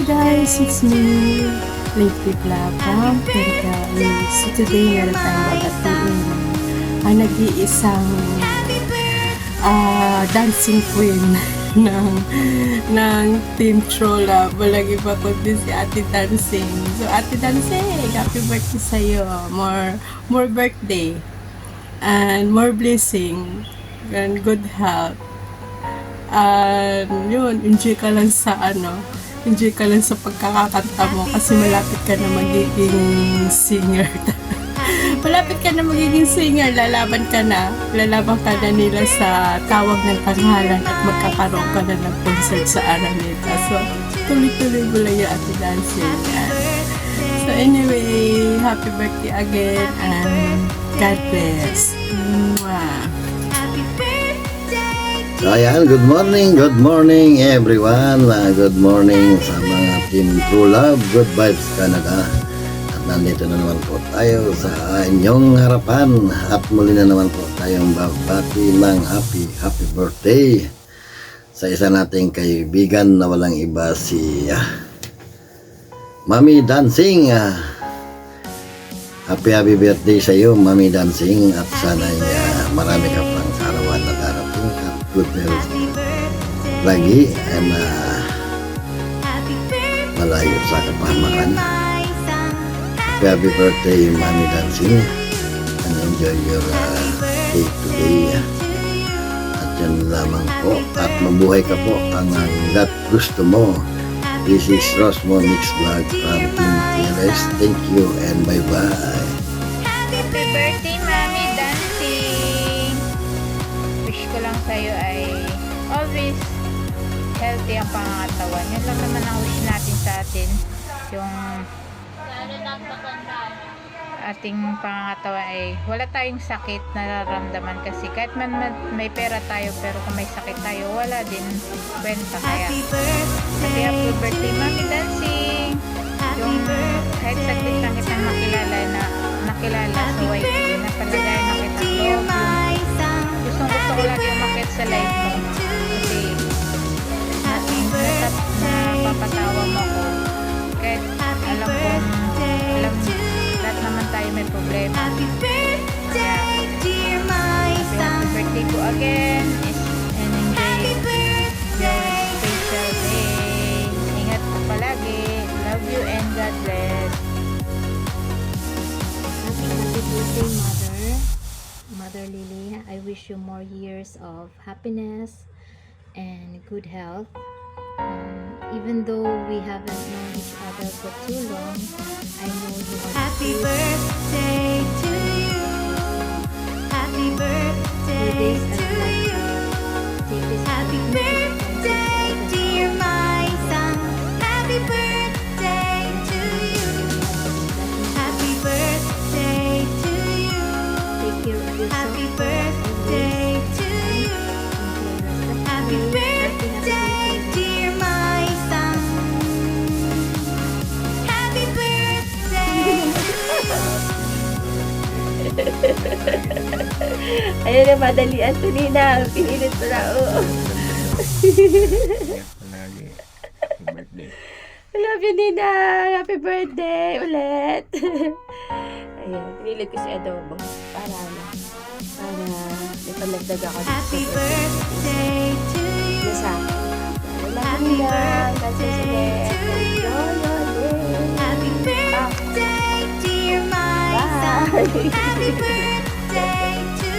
guys, it's me, Lately Vlog from Penta. So today meron tayong babatiin ang nag-iisang dancing queen ng Team True Love. Walang iba kundi si Ate Dancing. So Ate Dancing, happy birthday sa'yo. More birthday and more blessing and good health. Yun, enjoy ka lang sa pagkakakanta mo kasi malapit ka na magiging singer. Malapit ka na magiging singer, lalaban ka na nila sa tawag ng tanghalan at magkakaroon ka na ng concert sa Araneta. So, tuloy-tuloy mo lang yung Ate Dancing. So anyway, happy birthday again and God bless. Mwah. So ayan, good morning everyone. Good morning sa mga Team True Love, Good Vibes Canada. At nandito na naman po tayo sa inyong harapan. At muli na naman po tayong babati ng happy birthday sa isa nating kaibigan na walang iba si Mami Dancing. Happy birthday sa iyo, Mami Dancing. At sana marami ka pang karawan na darating at good health lagi and malayo sa kapahamakan. Happy birthday, Mami Dancing, and enjoy your day today. At yan lamang po, at mabuhay ka po hanggat gusto mo. This is Rosmonix Vlog from Team TLS. Thank you and bye-bye. Happy birthday, Mami Dancing! Wish ko lang sa'yo ay always healthy ang pangangatawan. Yun lang naman ang wish natin sa atin. Yung ating pangangatawan ay wala tayong sakit na nararamdaman kasi kahit man may pera tayo pero kung may sakit tayo wala din kwenta. Kaya happy birthday, Mami Dancing! Yung kahit saglit lang kitang nakilala sa YT na palagay na kitang love, gustong gusto ko lagi umakit sa live mo kasi napapatawa mo ko kahit alam lahat naman tayo may problema. Kaya happy birthday ko again and enjoy your special day. Ingat po palagi. Love you and God bless. Happy birthday, Mother Lily. I wish you more years of happiness and good health. Even though we haven't known each other for too long, I know you are happy birthday to you. Happy birthday to you. Happy birthday, dear my son. Happy birthday to you. Happy birthday to you. Take care of yourself. Happy birthday to you. Happy birthday, dear my son. Happy birthday. Ayan na, madalian to Nina. Pinilit mo na, oo. Palagi. Happy birthday. I love you, Nina. Happy birthday ulit. Ayan, pinilit ko si Adobo. Para may panagdag ako dito. Happy birthday to you. Nasa. Happy birthday. Kasi ulit. Enjoy your day. Happy birthday, dear my son. Bye. Happy birthday to